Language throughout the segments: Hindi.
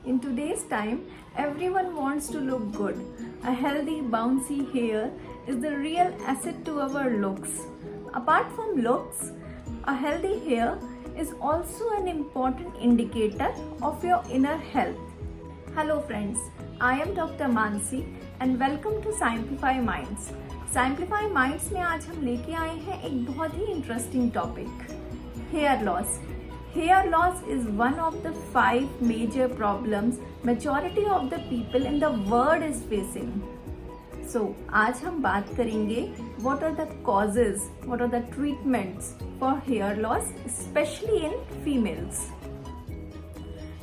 In today's time, everyone wants to look good. A healthy, bouncy hair is the real asset to our looks. Apart from looks, a healthy hair is also an important indicator of your inner health. Hello friends, I am Dr. Mansi and welcome to Simplify Minds. Simplify Minds में आज हम लेके आए हैं एक बहुत ही interesting topic, hair loss. Hair loss is one of the 5 major problems majority of the people in the world is facing. So, आज हम बात करेंगे what are the causes, what are the treatments for hair loss, especially in females.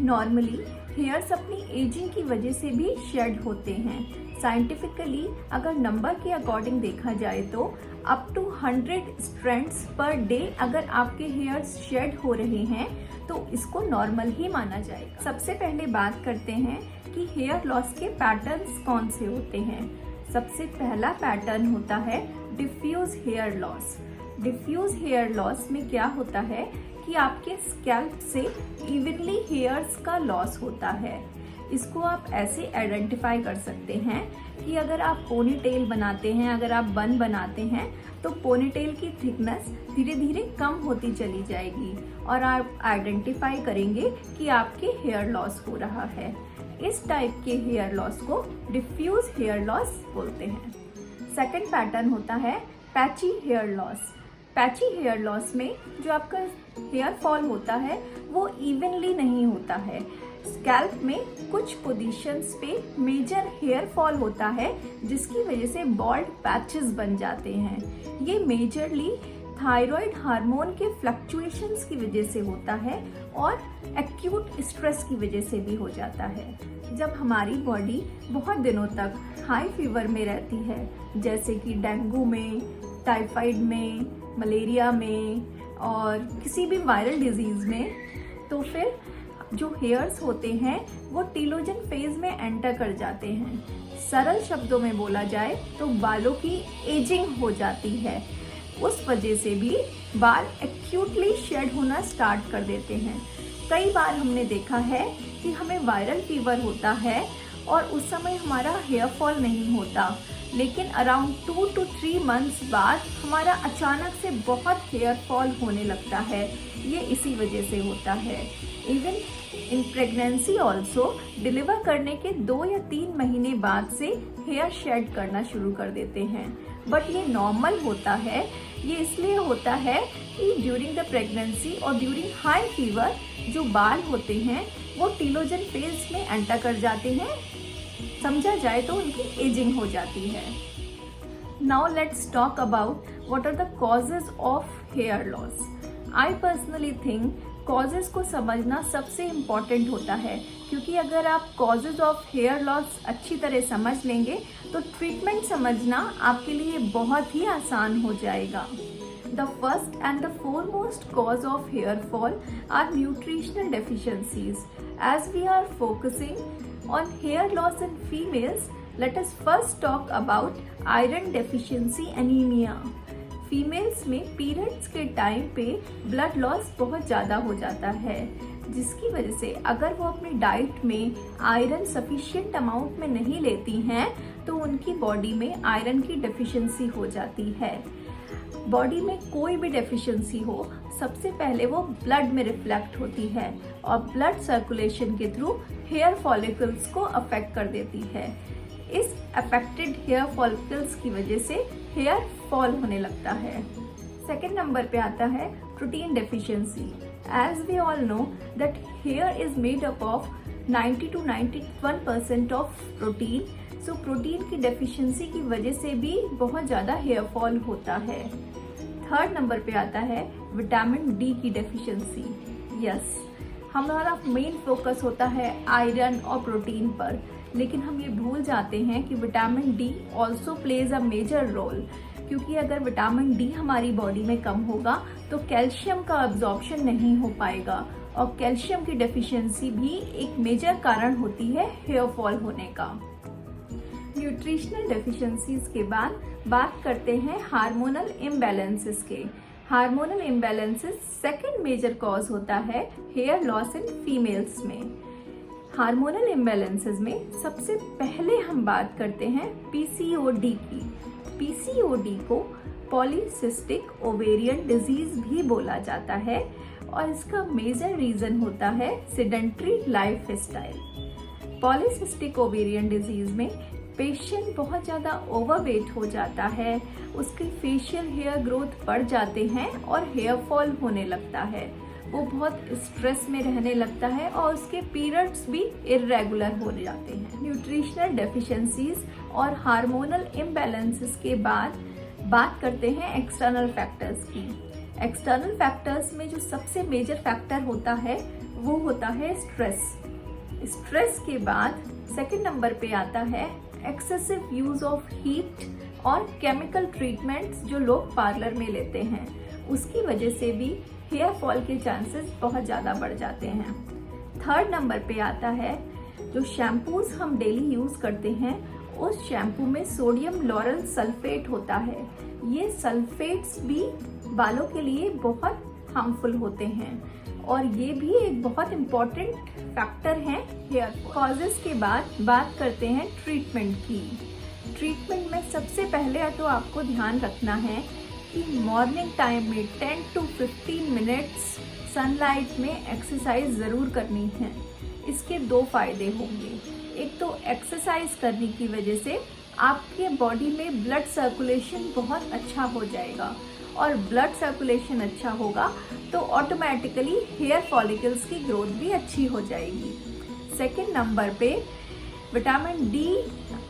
Normally, hairs अपनी एजिंग की वजह से भी शेड होते हैं. साइंटिफिकली अगर नंबर के अकॉर्डिंग देखा जाए तो up to 100 strands per day अगर आपके हेयर्स शेड हो रहे हैं तो इसको नॉर्मल ही माना जाएगा. सबसे पहले बात करते हैं कि हेयर लॉस के पैटर्न्स कौन से होते हैं. सबसे पहला पैटर्न होता है diffuse hair loss. Diffuse hair loss में क्या होता है कि आपके स्कैल्प से इवनली हेयर्स का लॉस होता है. इसको आप ऐसे आइडेंटिफाई कर सकते हैं कि अगर आप पोनी टेल बनाते हैं, अगर आप बन बनाते हैं तो पोनी टेल की थिकनेस धीरे धीरे कम होती चली जाएगी और आप आइडेंटिफाई करेंगे कि आपके हेयर लॉस हो रहा है. इस टाइप के हेयर लॉस को डिफ्यूज हेयर लॉस बोलते हैं. सेकंड पैटर्न होता है patchy hair loss. Patchy hair loss में जो आपका हेयर फॉल होता है वो इवनली नहीं होता है. स्कैल्प में कुछ पोजीशंस पे मेजर हेयर फॉल होता है जिसकी वजह से बॉल्ड पैचेस बन जाते हैं. ये मेजरली थायराइड हार्मोन के फ्लक्चुएशंस की वजह से होता है और एक्यूट स्ट्रेस की वजह से भी हो जाता है. जब हमारी बॉडी बहुत दिनों तक हाई फीवर में रहती है, जैसे कि डेंगू में, टाइफाइड में, मलेरिया में और किसी भी वायरल डिजीज में, तो फिर जो हेयर्स होते हैं वो टीलोजन फेज में एंटर कर जाते हैं. सरल शब्दों में बोला जाए तो बालों की एजिंग हो जाती है. उस वजह से भी बाल एक्यूटली शेड होना स्टार्ट कर देते हैं. कई बार हमने देखा है कि हमें वायरल फीवर होता है और उस समय हमारा हेयर फॉल नहीं होता, लेकिन अराउंड 2 to 3 मंथ्स बाद हमारा अचानक से बहुत हेयर फॉल होने लगता है. ये इसी वजह से होता है. Even in pregnancy also deliver करने के 2 या 3 महीने बाद से हेयर शेड करना शुरू कर देते हैं. बट ये नॉर्मल होता है. ये इसलिए होता है कि ड्यूरिंग द प्रेगनेंसी और ड्यूरिंग हाई फीवर जो बाल होते हैं वो टीलोजन फेज में एंटर कर जाते हैं. समझा जाए तो उनकी एजिंग हो जाती है. Now let's talk about what are the causes of hair loss. I personally think causes को समझना सबसे इम्पॉर्टेंट होता है, क्योंकि अगर आप कॉजेज ऑफ हेयर लॉस अच्छी तरह समझ लेंगे तो ट्रीटमेंट समझना आपके लिए बहुत ही आसान हो जाएगा. The first and the foremost cause of hair fall are nutritional deficiencies. As we are focusing on hair loss in females, let us first talk about iron deficiency anemia. Females में पीरियड्स के टाइम पे ब्लड लॉस बहुत ज़्यादा हो जाता है, जिसकी वजह से अगर वो अपनी डाइट में आयरन सफिशिएंट अमाउंट में नहीं लेती हैं तो उनकी बॉडी में आयरन की डेफिशिएंसी हो जाती है. बॉडी में कोई भी डेफिशिएंसी हो, सबसे पहले वो ब्लड में रिफ्लेक्ट होती है और ब्लड सर्कुलेशन के थ्रू हेयर फॉलिकल्स को अफेक्ट कर देती है. इस अफेक्टेड हेयर फॉलिकल्स की वजह से हेयर फॉल होने लगता है. सेकेंड नंबर पे आता है protein deficiency. As we all know that hair is made up of 90 to 91% of protein. So protein की डेफिशिएंसी की वजह से भी बहुत ज़्यादा हेयर फॉल होता है. थर्ड नंबर पे आता है विटामिन डी की डेफिशिएंसी. यस, हमारा मेन फोकस होता है आयरन और प्रोटीन पर, लेकिन हम ये भूल जाते हैं कि vitamin D also plays a major role, क्योंकि अगर विटामिन डी हमारी बॉडी में कम होगा तो कैल्शियम का अब्जॉर्प्शन नहीं हो पाएगा और कैल्शियम की डेफिशिएंसी भी एक मेजर कारण होती है हेयर फॉल होने का. न्यूट्रिशनल डेफिशिएंसीज के बाद बात करते हैं हार्मोनल इम्बैलेंसेस के. Hormonal imbalances second major cause होता है हेयर लॉस इन फीमेल्स में. हार्मोनल इम्बैलेंसेस में सबसे पहले हम बात करते हैं पीसीओडी की। पीसीओडी को पॉलीसिस्टिक ओवेरियन डिजीज भी बोला जाता है और इसका मेजर रीजन होता है sedentary life style. Polycystic ovarian disease में पेशेंट बहुत ज़्यादा ओवरवेट हो जाता है, उसके फेशियल हेयर ग्रोथ बढ़ जाते हैं और हेयर फॉल होने लगता है। वो बहुत स्ट्रेस में रहने लगता है और उसके पीरियड्स भी इर्रेगुलर हो जाते हैं। न्यूट्रिशनल डेफिशिएंसीज और हार्मोनल इम्बैलेंसेस के बाद बात करते हैं एक्सटर्नल फैक्टर्स की। एक्सटर्नल फैक्टर्स में जो सबसे मेजर फैक्टर होता है वो होता है स्ट्रेस। स्ट्रेस के बाद सेकंड नंबर पे आता है एक्सेसिव यूज ऑफ हीट और केमिकल ट्रीटमेंट्स जो लोग पार्लर में लेते हैं, उसकी वजह से भी हेयर फॉल के चांसेस बहुत ज़्यादा बढ़ जाते हैं। थर्ड नंबर पे आता है जो शैम्पूज हम डेली यूज़ करते हैं, उस शैम्पू में सोडियम लॉरेल सल्फेट होता है। ये सल्फेट्स भी बालों के लिए बहुत हार्मफुल होते हैं और ये भी एक बहुत इम्पॉर्टेंट फैक्टर है हेयर कॉजेस के बाद बात करते हैं ट्रीटमेंट की। ट्रीटमेंट में सबसे पहले तो आपको ध्यान रखना है कि मॉर्निंग टाइम में 10 to 15 मिनट्स सनलाइट में एक्सरसाइज ज़रूर करनी है। इसके दो फायदे होंगे। एक तो एक्सरसाइज करने की वजह से आपके बॉडी में ब्लड सर्कुलेशन बहुत अच्छा हो जाएगा और ब्लड सर्कुलेशन अच्छा होगा तो ऑटोमेटिकली हेयर फॉलिकल्स की ग्रोथ भी अच्छी हो जाएगी। सेकंड नंबर पे विटामिन डी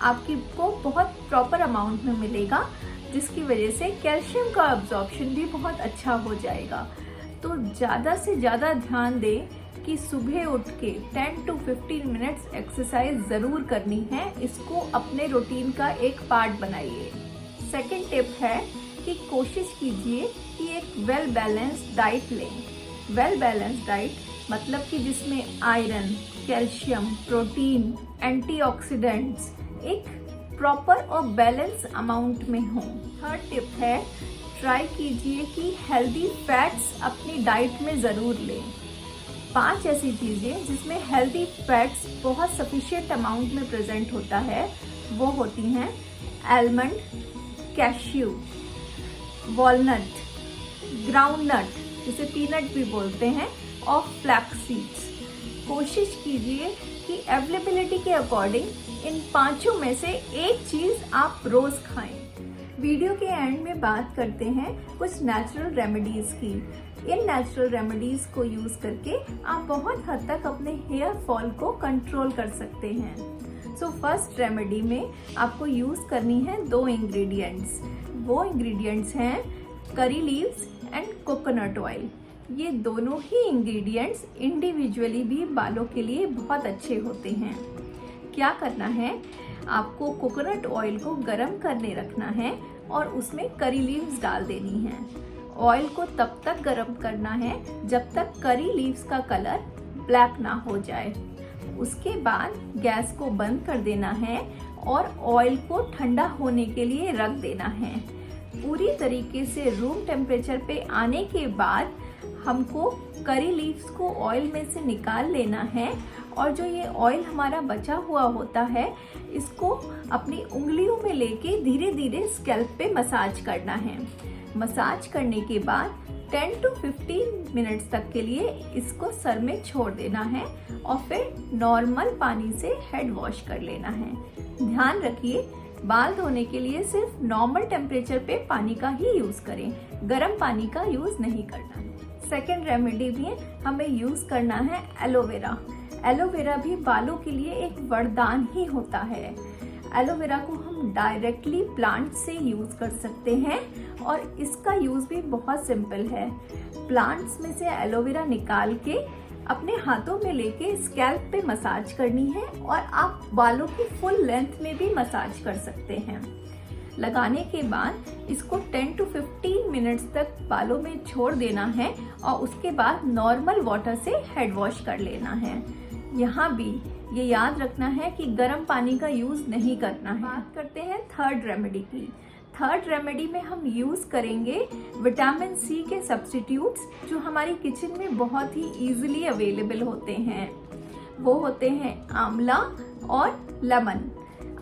आपकी को बहुत प्रॉपर अमाउंट में मिलेगा, जिसकी वजह से कैल्शियम का अब्जॉर्प्शन भी बहुत अच्छा हो जाएगा। तो ज़्यादा से ज़्यादा ध्यान दें कि सुबह उठ के 10 to 15 मिनट्स एक्सरसाइज ज़रूर करनी है। इसको अपने रूटीन का एक पार्ट बनाइए। सेकंड टिप है कि कोशिश कीजिए कि एक वेल बैलेंस्ड डाइट लें। वेल बैलेंस्ड डाइट मतलब कि जिसमें आयरन, कैल्शियम, प्रोटीन, एंटीऑक्सीडेंट्स एक प्रॉपर और बैलेंस अमाउंट में हो। थर्ड टिप है ट्राई कीजिए कि हेल्दी फैट्स अपनी डाइट में ज़रूर लें। 5 ऐसी चीज़ें जिसमें हेल्दी फैट्स बहुत सफिशिएंट अमाउंट में प्रेजेंट होता है वो होती हैं आलमंड, कैश्यू, वॉलनट, ग्राउंडनट जिसे पीनट भी बोलते हैं और फ्लैक्स सीड्स। कोशिश कीजिए कि अवेलेबिलिटी के अकॉर्डिंग इन 5 में से एक चीज़ आप रोज़ खाएं। वीडियो के एंड में बात करते हैं कुछ नेचुरल रेमेडीज़ की। इन नेचुरल रेमेडीज़ को यूज़ करके आप बहुत हद तक अपने हेयर फॉल को कंट्रोल कर सकते हैं। सो फर्स्ट रेमेडी में आपको यूज़ करनी है 2 इंग्रेडिएंट्स। वो इंग्रेडिएंट्स हैं curry leaves and coconut oil. ये दोनों ही इंग्रेडिएंट्स इंडिविजुअली भी बालों के लिए बहुत अच्छे होते हैं। क्या करना है, आपको कोकोनट ऑयल को गर्म करने रखना है और उसमें करी लीव्स डाल देनी है। ऑयल को तब तक गर्म करना है जब तक करी लीव्स का कलर ब्लैक ना हो जाए। उसके बाद गैस को बंद कर देना है और ऑयल को ठंडा होने के लिए रख देना है। पूरी तरीके से रूम टेम्परेचर पे आने के बाद हमको करी लीव्स को ऑयल में से निकाल लेना है और जो ये ऑयल हमारा बचा हुआ होता है इसको अपनी उंगलियों में लेके धीरे धीरे स्कैल्प पे मसाज करना है। मसाज करने के बाद 10 to 15 मिनट्स तक के लिए इसको सर में छोड़ देना है और फिर नॉर्मल पानी से हेड वॉश कर लेना है। ध्यान रखिए बाल धोने के लिए सिर्फ नॉर्मल टेम्परेचर पे पानी का ही यूज़ करें, गर्म पानी का यूज़ नहीं करना है। सेकेंड रेमेडी भी हमें यूज़ करना है एलोवेरा। एलोवेरा भी बालों के लिए एक वरदान ही होता है। एलोवेरा को हम डायरेक्टली प्लांट से यूज़ कर सकते हैं और इसका यूज़ भी बहुत सिंपल है। प्लांट्स में से एलोवेरा निकाल के अपने हाथों में लेके स्कैल्प पे मसाज करनी है और आप बालों की फुल लेंथ में भी मसाज कर सकते हैं। लगाने के बाद इसको 10 to 15 मिनट्स तक बालों में छोड़ देना है और उसके बाद नॉर्मल वाटर से हेड वॉश कर लेना है। यहाँ भी ये याद रखना है कि गर्म पानी का यूज़ नहीं करना है। बात करते हैं थर्ड रेमेडी की। थर्ड रेमेडी में हम यूज़ करेंगे विटामिन सी के सब्स्टिट्यूट्स जो हमारी किचन में बहुत ही ईजिली अवेलेबल होते हैं। वो होते हैं आंवला और लेमन।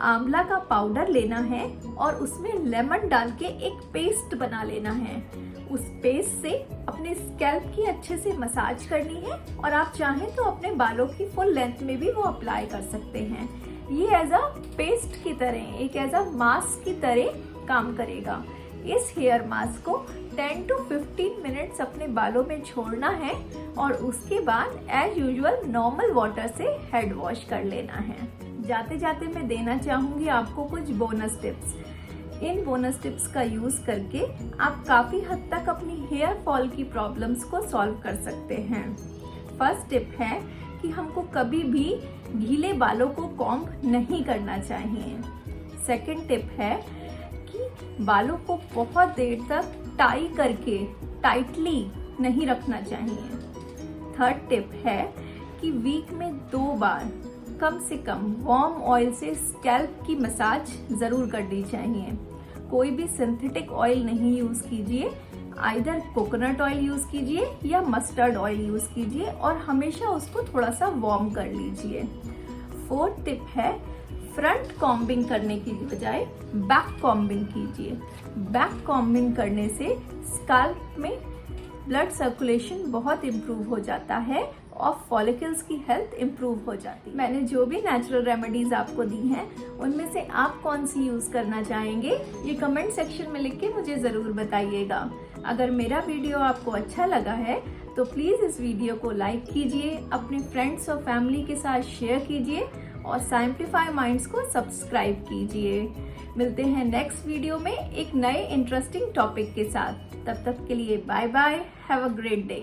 आंवला का पाउडर लेना है और उसमें लेमन डाल के एक पेस्ट बना लेना है। उस पेस्ट से अपने स्कैल्प की अच्छे से मसाज करनी है और आप चाहें तो अपने बालों की फुल लेंथ में भी वो अप्लाई कर सकते हैं। ये एज अ पेस्ट की तरह, एक एज अ मास्क की तरह काम करेगा। इस हेयर मास्क को 10 to 15 मिनट्स अपने बालों में छोड़ना है और उसके बाद एज यूजुअल नॉर्मल वाटर से हेड वॉश कर लेना है। जाते जाते मैं देना चाहूंगी आपको कुछ बोनस टिप्स। इन बोनस टिप्स का यूज करके आप काफी हद तक अपनी हेयर फॉल की प्रॉब्लम्स को सॉल्व कर सकते हैं। फर्स्ट टिप है कि हमको कभी भी गीले बालों को कॉम्ब नहीं करना चाहिए। सेकंड टिप है कि बालों को बहुत देर तक टाई करके टाइटली नहीं रखना चाहिए। थर्ड टिप है कि वीक में 2 बार कम से कम वार्म ऑयल से स्कैल्प की मसाज जरूर करनी चाहिए। कोई भी सिंथेटिक ऑयल नहीं यूज कीजिए, आइदर कोकोनट ऑयल यूज कीजिए या मस्टर्ड ऑयल यूज कीजिए और हमेशा उसको थोड़ा सा वार्म कर लीजिए। फोर्थ टिप है फ्रंट कॉम्बिंग करने की बजाय बैक कॉम्बिंग कीजिए। बैक कॉम्बिंग करने से स्कैल्प में ब्लड सर्कुलेशन बहुत इम्प्रूव हो जाता है और फॉलिकल्स की हेल्थ इम्प्रूव हो जाती है। मैंने जो भी नेचुरल रेमेडीज आपको दी हैं उनमें से आप कौन सी यूज करना चाहेंगे ये कमेंट सेक्शन में लिख के मुझे जरूर बताइएगा। अगर मेरा वीडियो आपको अच्छा लगा है तो प्लीज इस वीडियो को लाइक कीजिए, अपने फ्रेंड्स और फैमिली के साथ शेयर कीजिए और साइंटिफाई माइंड्स को सब्सक्राइब कीजिए। मिलते हैं नेक्स्ट वीडियो में एक नए इंटरेस्टिंग टॉपिक के साथ। तब तक के लिए bye bye, have a great day.